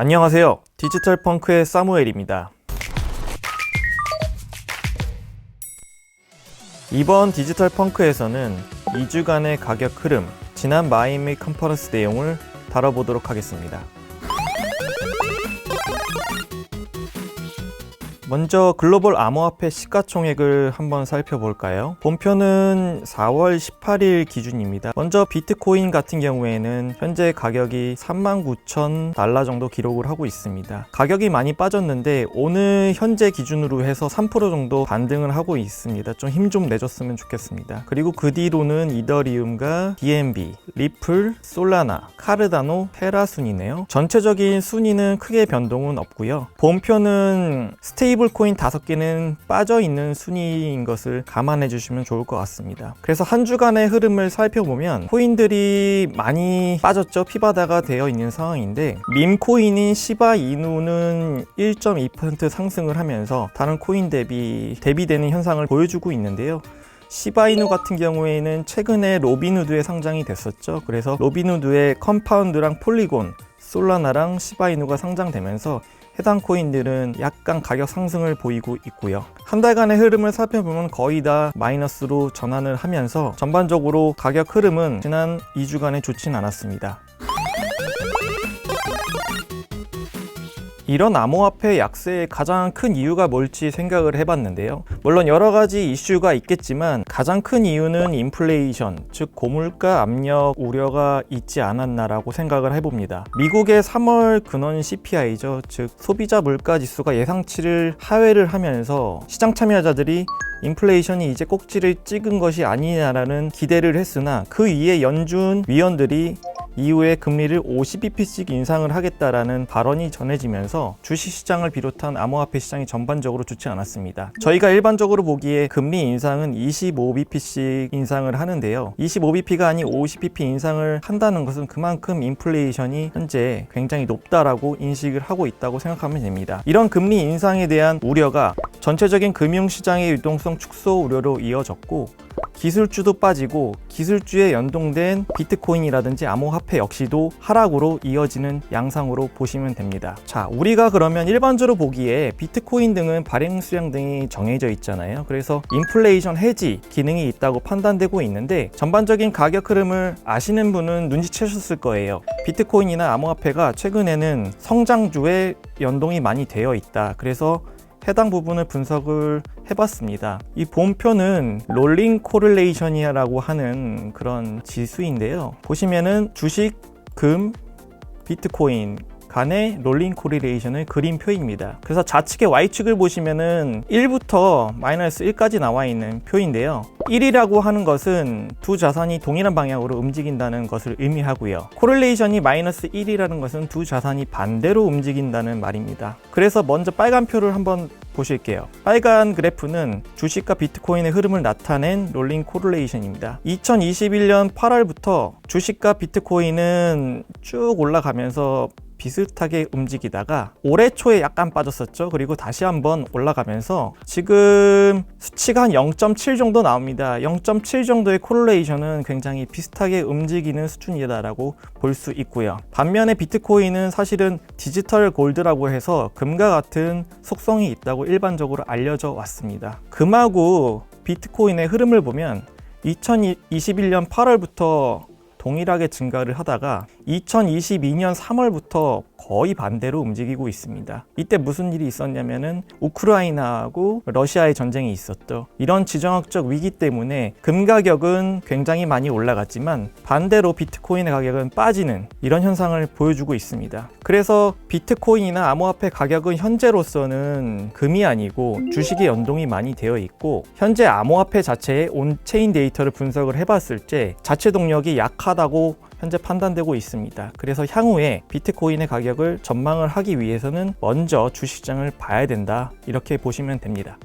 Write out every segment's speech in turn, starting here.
안녕하세요. 디지털 펑크의 사무엘입니다. 이번 디지털 펑크에서는 2주간의 가격 흐름, 지난 마이애미 컨퍼런스 내용을 다뤄보도록 하겠습니다. 먼저 글로벌 암호화폐 시가총액을 한번 살펴볼까요? 본표는 4월 18일 기준입니다. 먼저 비트코인 같은 경우에는 현재 가격이 39,000달러 정도 기록을 하고 있습니다. 가격이 많이 빠졌는데 오늘 현재 기준으로 해서 3% 정도 반등을 하고 있습니다. 좀 힘 좀 내줬으면 좋겠습니다. 그리고 그 뒤로는 이더리움과 BNB, 리플, 솔라나, 카르다노, 테라 순이네요. 전체적인 순위는 크게 변동은 없고요. 본표는 스테이블 코인 5개는 빠져있는 순위인 것을 감안해 주시면 좋을 것 같습니다. 그래서 한 주간의 흐름을 살펴보면 코인들이 많이 빠졌죠. 피바다가 되어 있는 상황인데 밈코인인 시바이누는 1.2% 상승을 하면서 다른 코인 대비되는 현상을 보여주고 있는데요. 시바이누 같은 경우에는 최근에 로빈후드에 상장이 됐었죠. 그래서 로빈후드의 컴파운드랑 폴리곤, 솔라나랑 시바이누가 상장되면서 해당 코인들은 약간 가격 상승을 보이고 있고요. 한 달간의 흐름을 살펴보면 거의 다 마이너스로 전환을 하면서 전반적으로 가격 흐름은 지난 2주간에 좋진 않았습니다. 이런 암호화폐 약세의 가장 큰 이유가 뭘지 생각을 해봤는데요. 물론 여러 가지 이슈가 있겠지만 가장 큰 이유는 인플레이션, 즉 고물가 압력 우려가 있지 않았나라고 생각을 해봅니다. 미국의 3월 근원 CPI죠. 즉 소비자 물가 지수가 예상치를 하회를 하면서 시장 참여자들이 인플레이션이 이제 꼭지를 찍은 것이 아니냐라는 기대를 했으나 그 이에 연준 위원들이 이후에 금리를 50bp씩 인상을 하겠다라는 발언이 전해지면서 주식시장을 비롯한 암호화폐 시장이 전반적으로 좋지 않았습니다. 저희가 일반적으로 보기에 금리 인상은 25bp씩 인상을 하는데요. 25bp가 아닌 50bp 인상을 한다는 것은 그만큼 인플레이션이 현재 굉장히 높다라고 인식을 하고 있다고 생각하면 됩니다. 이런 금리 인상에 대한 우려가 전체적인 금융시장의 유동성 축소 우려로 이어졌고 기술주도 빠지고 기술주에 연동된 비트코인이라든지 암호화폐 역시도 하락으로 이어지는 양상으로 보시면 됩니다. 자, 우리가 그러면 일반적으로 보기에 비트코인 등은 발행 수량 등이 정해져 있잖아요. 그래서 인플레이션 해지 기능이 있다고 판단되고 있는데 전반적인 가격 흐름을 아시는 분은 눈치채셨을 거예요. 비트코인이나 암호화폐가 최근에는 성장주에 연동이 많이 되어 있다. 그래서 해당 부분을 분석을 해봤습니다. 이 본표는 롤링 코릴레이션이라고 하는 그런 지수인데요. 보시면은 주식, 금, 비트코인 간의 롤링 코릴레이션을 그린 표입니다. 그래서 좌측의 Y축을 보시면은 1부터 마이너스 1까지 나와 있는 표인데요. 1이라고 하는 것은 두 자산이 동일한 방향으로 움직인다는 것을 의미하고요. 코릴레이션이 마이너스 1이라는 것은 두 자산이 반대로 움직인다는 말입니다. 그래서 먼저 빨간 표를 한번 보실게요. 빨간 그래프는 주식과 비트코인의 흐름을 나타낸 롤링 코릴레이션입니다. 2021년 8월부터 주식과 비트코인은 쭉 올라가면서 비슷하게 움직이다가 올해 초에 약간 빠졌었죠. 그리고 다시 한번 올라가면서 지금 수치가 한 0.7 정도 나옵니다. 0.7 정도의 코릴레이션은 굉장히 비슷하게 움직이는 수준이다라고 볼 수 있고요. 반면에 비트코인은 사실은 디지털 골드라고 해서 금과 같은 속성이 있다고 일반적으로 알려져 왔습니다. 금하고 비트코인의 흐름을 보면 2021년 8월부터 동일하게 증가를 하다가 2022년 3월부터 거의 반대로 움직이고 있습니다. 이때 무슨 일이 있었냐면은 우크라이나하고 러시아의 전쟁이 있었죠. 이런 지정학적 위기 때문에 금 가격은 굉장히 많이 올라갔지만 반대로 비트코인의 가격은 빠지는 이런 현상을 보여주고 있습니다. 그래서 비트코인이나 암호화폐 가격은 현재로서는 금이 아니고 주식에 연동이 많이 되어 있고 현재 암호화폐 자체의 온체인 데이터를 분석을 해봤을 때 자체 동력이 약하다고 현재 판단되고 있습니다. 그래서 향후에 비트코인의 가격을 전망을 하기 위해서는 먼저 주식시장을 봐야 된다. 이렇게 보시면 됩니다.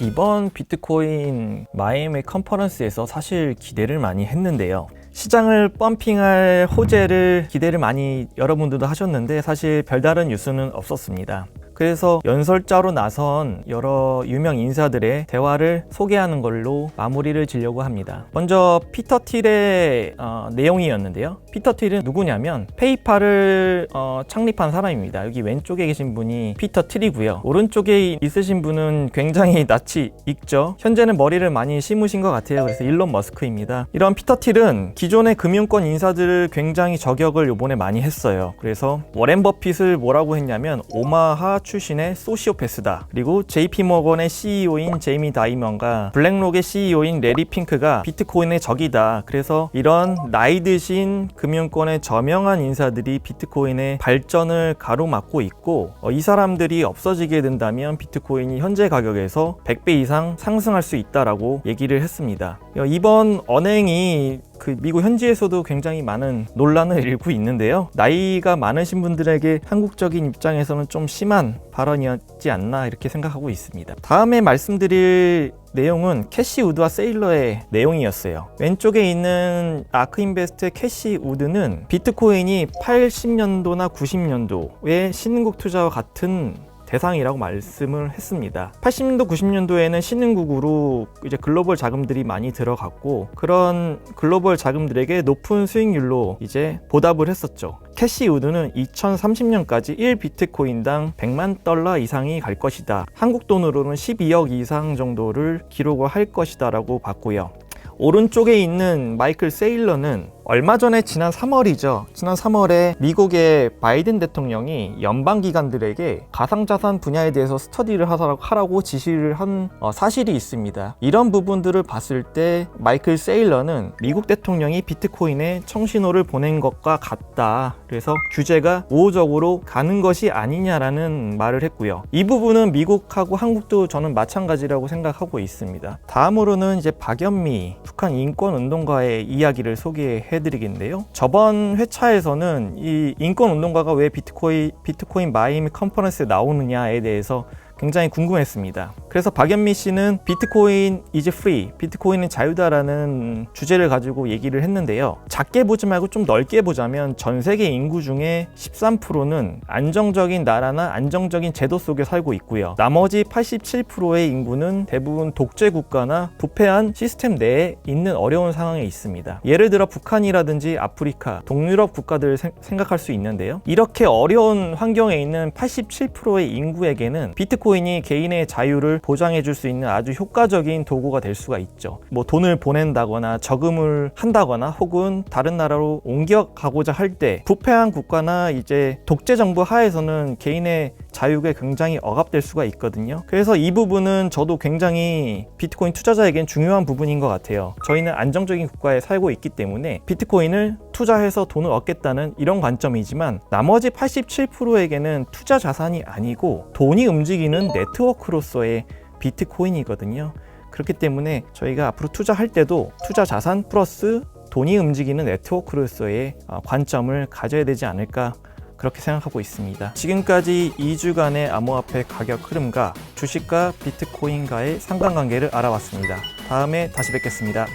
이번 비트코인 마이애미 컨퍼런스에서 사실 기대를 많이 했는데요. 시장을 펌핑할 호재를 기대를 많이 여러분들도 하셨는데 사실 별다른 뉴스는 없었습니다. 그래서 연설자로 나선 여러 유명 인사들의 대화를 소개하는 걸로 마무리를 지려고 합니다. 먼저 피터 틸의 내용이었는데요. 피터 틸은 누구냐면 페이팔을 창립한 사람입니다. 여기 왼쪽에 계신 분이 피터 틸이고요. 오른쪽에 있으신 분은 굉장히 낯이 익죠. 현재는 머리를 많이 심으신 것 같아요. 그래서 일론 머스크입니다. 이런 피터 틸은 기존의 금융권 인사들을 굉장히 저격을 요번에 많이 했어요. 그래서 워렌 버핏을 뭐라고 했냐면 오마하 출신의 소시오패스다. 그리고 JP 모건의 CEO인 제이미 다이먼과 블랙록의 CEO인 레리 핑크가 비트코인의 적이다. 그래서 이런 나이 드신 금융권의 저명한 인사들이 비트코인의 발전을 가로막고 있고 이 사람들이 없어지게 된다면 비트코인이 현재 가격에서 100배 이상 상승할 수 있다라고 얘기를 했습니다. 이번 언행이 미국 현지에서도 굉장히 많은 논란을 일고 있는데요. 나이가 많으신 분들에게 한국적인 입장에서는 좀 심한 발언이었지 않나 이렇게 생각하고 있습니다. 다음에 말씀드릴 내용은 캐시 우드와 세일러의 내용이었어요. 왼쪽에 있는 아크인베스트의 캐시 우드는 비트코인이 80년도나 90년도의 신흥국 투자와 같은 대상이라고 말씀을 했습니다. 80년도, 90년도에는 신흥국으로 이제 글로벌 자금들이 많이 들어갔고 그런 글로벌 자금들에게 높은 수익률로 이제 보답을 했었죠. 캐시 우드는 2030년까지 1비트코인당 100만 달러 이상이 갈 것이다. 한국 돈으로는 12억 이상 정도를 기록을 할 것이다 라고 봤고요. 오른쪽에 있는 마이클 세일러는 얼마 전에 지난 3월이죠. 지난 3월에 미국의 바이든 대통령이 연방기관들에게 가상자산 분야에 대해서 스터디를 하라고 지시를 한 사실이 있습니다. 이런 부분들을 봤을 때 마이클 세일러는 미국 대통령이 비트코인에 청신호를 보낸 것과 같다. 그래서 규제가 우호적으로 가는 것이 아니냐라는 말을 했고요. 이 부분은 미국하고 한국도 저는 마찬가지라고 생각하고 있습니다. 다음으로는 이제 박연미 북한 인권운동가의 이야기를 소개해드리겠는데요. 저번 회차에서는 이 인권운동가가 왜 비트코인 마이애미 컨퍼런스에 나오느냐에 대해서 굉장히 궁금했습니다. 그래서 박연미 씨는 비트코인 is free, 비트코인은 자유다라는 주제를 가지고 얘기를 했는데요. 작게 보지 말고 좀 넓게 보자면 전 세계 인구 중에 13%는 안정적인 나라나 안정적인 제도 속에 살고 있고요. 나머지 87%의 인구는 대부분 독재 국가나 부패한 시스템 내에 있는 어려운 상황에 있습니다. 예를 들어 북한이라든지 아프리카, 동유럽 국가들을 생각할 수 있는데요. 이렇게 어려운 환경에 있는 87%의 인구에게는 비트코인이 개인의 자유를 보장해 줄 수 있는 아주 효과적인 도구가 될 수가 있죠. 돈을 보낸다거나 저금을 한다거나 혹은 다른 나라로 옮겨가고자 할 때 부패한 국가나 이제 독재 정부 하에서는 개인의 자유가 굉장히 억압될 수가 있거든요. 그래서 이 부분은 저도 굉장히 비트코인 투자자에겐 중요한 부분인 것 같아요. 저희는 안정적인 국가에 살고 있기 때문에 비트코인을 투자해서 돈을 얻겠다는 이런 관점이지만 나머지 87%에게는 투자 자산이 아니고 돈이 움직이는 네트워크로서의 비트코인이거든요. 그렇기 때문에 저희가 앞으로 투자할 때도 투자 자산 플러스 돈이 움직이는 네트워크로서의 관점을 가져야 되지 않을까 그렇게 생각하고 있습니다. 지금까지 2주간의 암호화폐 가격 흐름과 주식과 비트코인과의 상관관계를 알아봤습니다. 다음에 다시 뵙겠습니다.